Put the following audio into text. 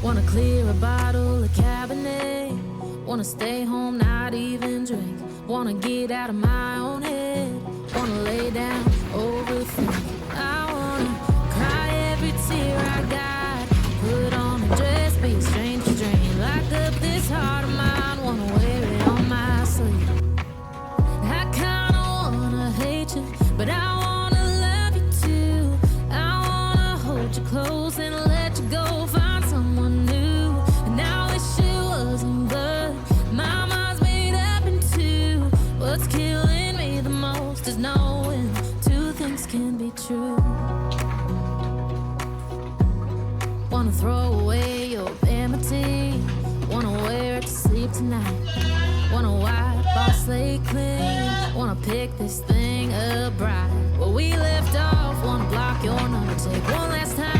Wanna clear a bottle of Cabernet. Wanna stay home, not even drink. Wanna get out of my own head. Wanna lay down, overthink. I wanna cry every tear I got. Put on a dress, be a stranger drain. Lock up this heart of mine. Wanna wear it on my sleeve. I kinda wanna hate you, but I wanna love you too. I wanna hold you close and let you go. Find someone new. And I wish it wasn't blood. My mind's made up in two. What's killing me the most is knowing two things can be true. Wanna throw away your vanity. Wanna wear it to sleep tonight. Wanna wipe our slate clean. Wanna pick this thing up right where we left off. Wanna block your number, take one last time.